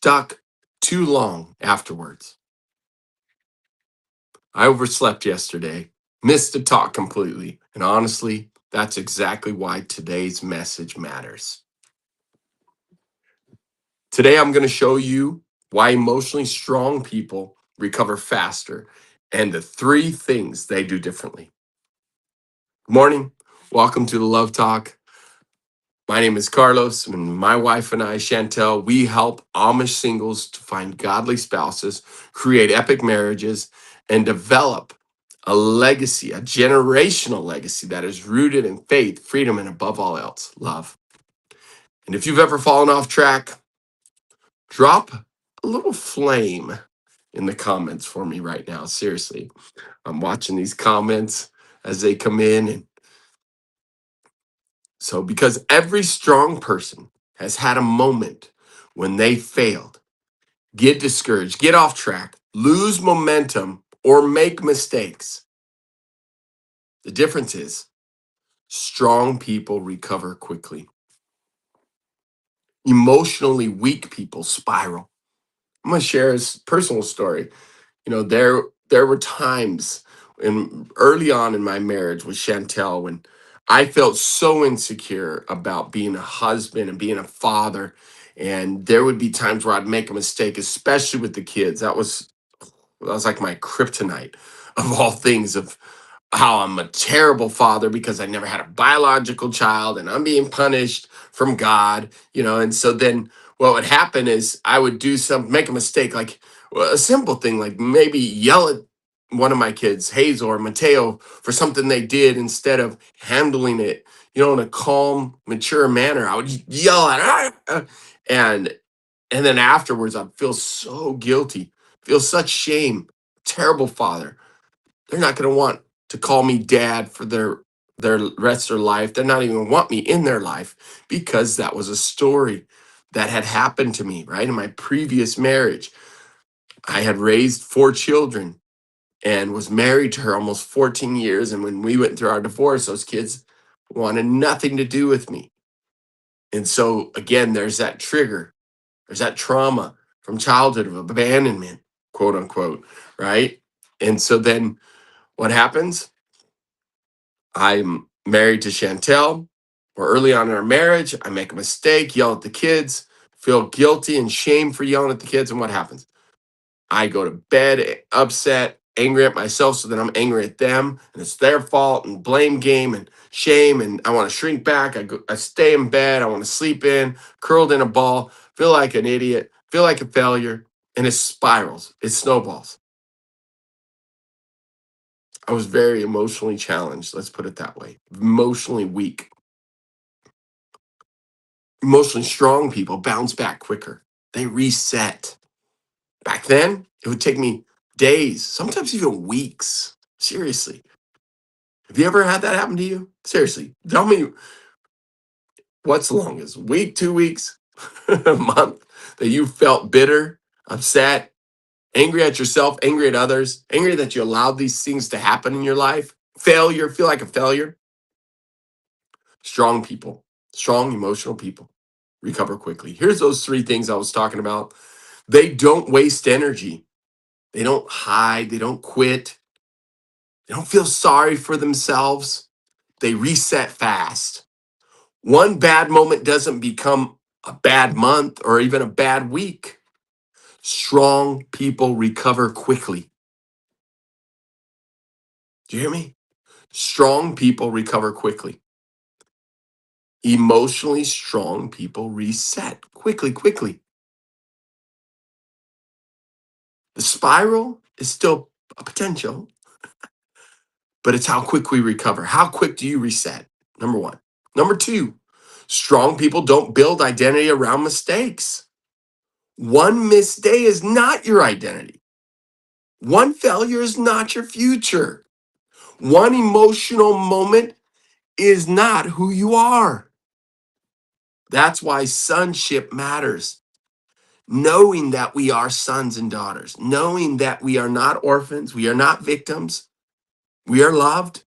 stuck too long afterwards. I overslept yesterday, missed the talk completely, and honestly, that's exactly why today's message matters. Today, I'm going to show you why emotionally strong people recover faster and the three things they do differently. Good morning. Welcome to the Love Talk. My name is Carlos, and my wife and I, Chantel, we help Amish singles to find godly spouses, create epic marriages, and develop a legacy, a generational legacy that is rooted in faith, freedom, and above all else, love. And if you've ever fallen off track, drop a little flame in the comments for me right now. Seriously, I'm watching these comments as they come in. And so, because every strong person has had a moment when they failed, get discouraged, get off track, lose momentum, or make mistakes. The difference is strong people recover quickly. Emotionally weak people spiral. I'm going to share a personal story. There were times early on in my marriage with Chantel when I felt so insecure about being a husband and being a father. And there would be times where I'd make a mistake, especially with the kids. That was like my kryptonite of all things, of how I'm a terrible father because I never had a biological child and I'm being punished from God, and so then what would happen is I would make a mistake, like a simple thing, like maybe yell at one of my kids, Hazel or Mateo, for something they did instead of handling it, in a calm, mature manner. I would yell at her, and then afterwards I'd feel so guilty, feel such shame. Terrible father. They're not going to want to call me dad for their rest of their life. They're not even going to want me in their life because that was a story that had happened to me, right? In my previous marriage, I had raised 4 children and was married to her almost 14 years. And when we went through our divorce, those kids wanted nothing to do with me. And so, again, there's that trigger, there's that trauma from childhood of abandonment, quote unquote, right? And so then what happens? I'm married to Chantel. We're early on in our marriage. I make a mistake, yell at the kids, feel guilty and shame for yelling at the kids. And what happens? I go to bed upset, angry at myself, so then I'm angry at them, and it's their fault, and blame game and shame, and I want to shrink back. I stay in bed. I want to sleep in, curled in a ball, feel like an idiot, feel like a failure, and it spirals. It snowballs. I was very emotionally challenged. Let's put it that way. Emotionally weak. Emotionally strong people bounce back quicker. They reset. Back then, it would take me days, sometimes even weeks. Seriously. Have you ever had that happen to you? Seriously. Tell me what's the longest? Week, 2 weeks, a month that you felt bitter, upset, angry at yourself, angry at others, angry that you allowed these things to happen in your life? Failure, feel like a failure? Strong people, strong emotional people recover quickly. Here's those three things I was talking about. They don't waste energy. They don't hide. They don't quit. They don't feel sorry for themselves. They reset fast. One bad moment doesn't become a bad month or even a bad week. Strong people recover quickly. Do you hear me? Strong people recover quickly. Emotionally strong people reset quickly. The spiral is still a potential, but it's how quick we recover. How quick do you reset? Number one. Number two, strong people don't build identity around mistakes. One missed day is not your identity. One failure is not your future. One emotional moment is not who you are. That's why sonship matters. Knowing that we are sons and daughters, knowing that we are not orphans, we are not victims, we are loved.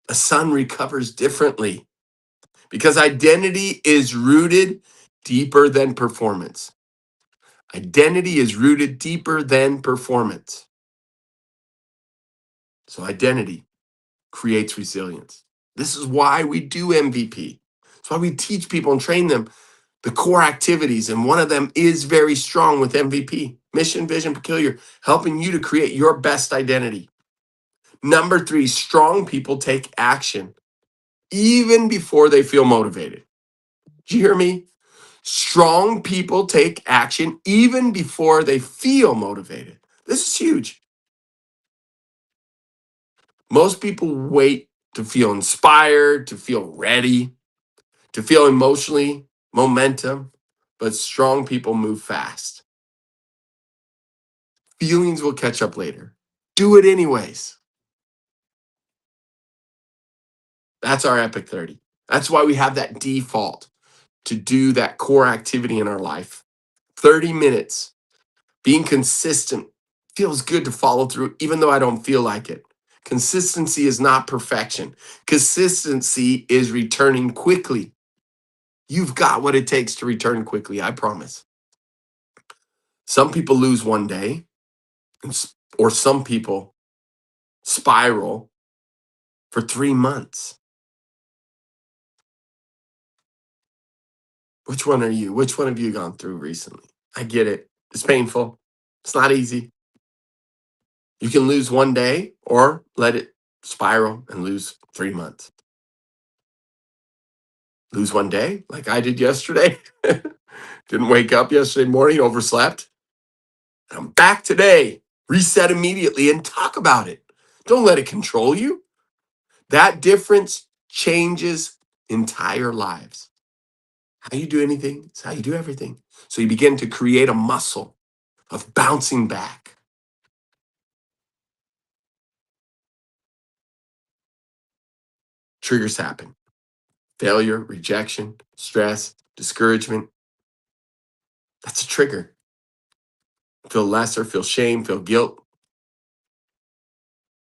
A son recovers differently because identity is rooted deeper than performance. Identity is rooted deeper than performance. So identity creates resilience. This is why we do MVP. It's why we teach people and train them the core activities. And one of them is very strong with MVP, mission, vision, peculiar, helping you to create your best identity. Number 3, strong people take action even before they feel motivated. Did you hear me? Strong people take action even before they feel motivated. This is huge. Most people wait to feel inspired, to feel ready, to feel emotionally momentum, but strong people move fast. Feelings will catch up later. Do it anyways. That's our Epic 30. That's why we have that default to do that core activity in our life. 30 minutes. Being consistent feels good to follow through, even though I don't feel like it. Consistency is not perfection. Consistency is returning quickly. You've got what it takes to return quickly, I promise. Some people lose one day, or some people spiral for 3 months. Which one are you? Which one have you gone through recently? I get it. It's painful. It's not easy. You can lose one day or let it spiral and lose 3 months. Lose one day, like I did yesterday. Didn't wake up yesterday morning, overslept. I'm back today. Reset immediately and talk about it. Don't let it control you. That difference changes entire lives. How you do anything is how you do everything. So you begin to create a muscle of bouncing back. Triggers happen. Failure, rejection, stress, discouragement. That's a trigger. Feel lesser, feel shame, feel guilt.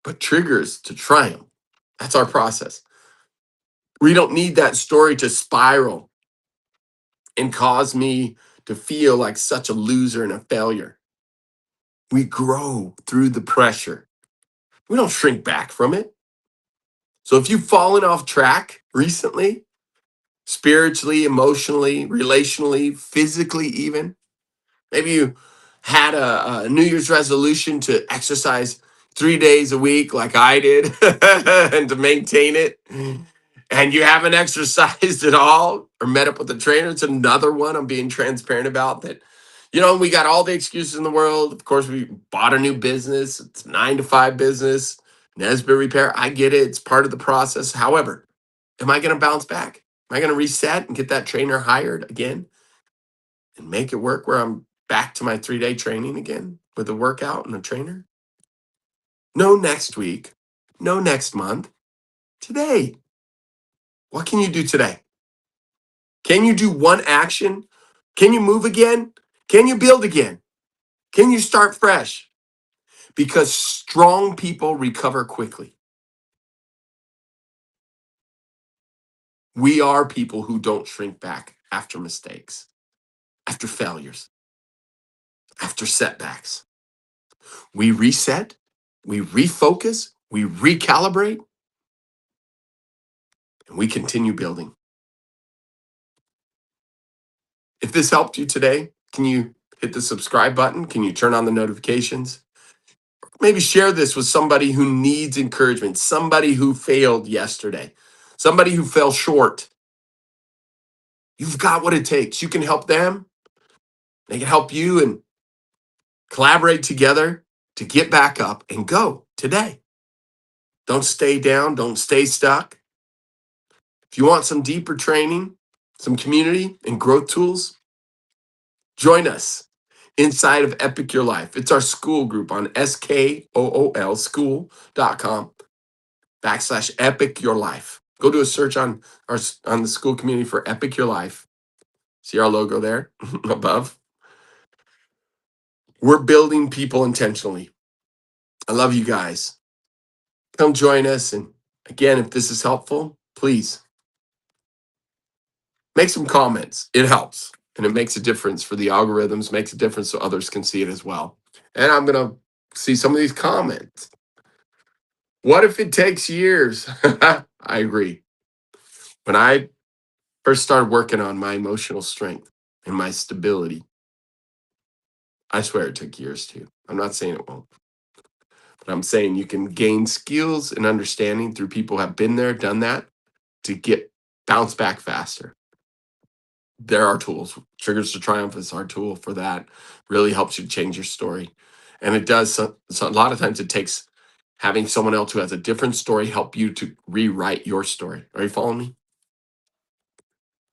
But triggers to triumph. That's our process. We don't need that story to spiral and cause me to feel like such a loser and a failure. We grow through the pressure. We don't shrink back from it. So if you've fallen off track recently, spiritually, emotionally, relationally, physically, even, maybe you had a New Year's resolution to exercise 3 days a week like I did and to maintain it, and you haven't exercised at all or met up with a trainer. It's another one I'm being transparent about that. We got all the excuses in the world. Of course, we bought a new business. It's a 9 to 5 business, Nesbitt Repair. I get it. It's part of the process. However, am I going to bounce back? Am I going to reset and get that trainer hired again and make it work where I'm back to my 3-day training again with a workout and a trainer? No next week. No next month. Today. What can you do today? Can you do one action? Can you move again? Can you build again? Can you start fresh? Because strong people recover quickly. We are people who don't shrink back after mistakes, after failures, after setbacks. We reset, we refocus, we recalibrate, and we continue building. If this helped you today, can you hit the subscribe button? Can you turn on the notifications? Maybe share this with somebody who needs encouragement, somebody who failed yesterday, somebody who fell short. You've got what it takes. You can help them. They can help you and collaborate together to get back up and go today. Don't stay down. Don't stay stuck. If you want some deeper training, some community and growth tools, join us inside of Epic Your Life. It's our school group on SKOOL school.com/Epic Your Life. Go do a search on the school community for Epic Your Life. See our logo there above. We're building people intentionally. I love you guys. Come join us. And again, if this is helpful, please make some comments. It helps. And it makes a difference for the algorithms, makes a difference so others can see it as well. And I'm going to see some of these comments. What if it takes years? I agree. When I first started working on my emotional strength and my stability, I swear it took years too. I'm not saying it won't, but I'm saying you can gain skills and understanding through people who have been there, done that to get bounce back faster. There are tools. Triggers to Triumph is our tool for that. Really helps you change your story. And it does. So a lot of times it takes having someone else who has a different story help you to rewrite your story. Are you following me?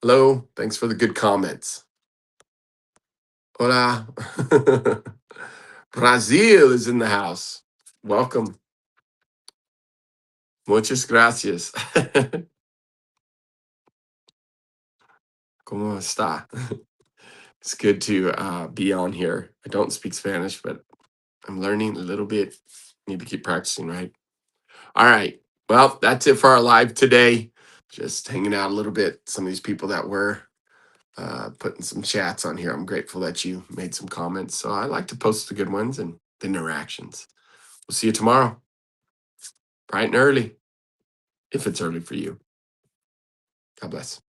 Hello. Thanks for the good comments. Hola. Brazil is in the house. Welcome. Muchas gracias. ¿Cómo está? It's good to be on here. I don't speak Spanish, but I'm learning a little bit. Need to keep practicing, right? All right. Well, that's it for our live today. Just hanging out a little bit. Some of these people that were putting some chats on here. I'm grateful that you made some comments. So I like to post the good ones and the interactions. We'll see you tomorrow, bright and early, if it's early for you. God bless.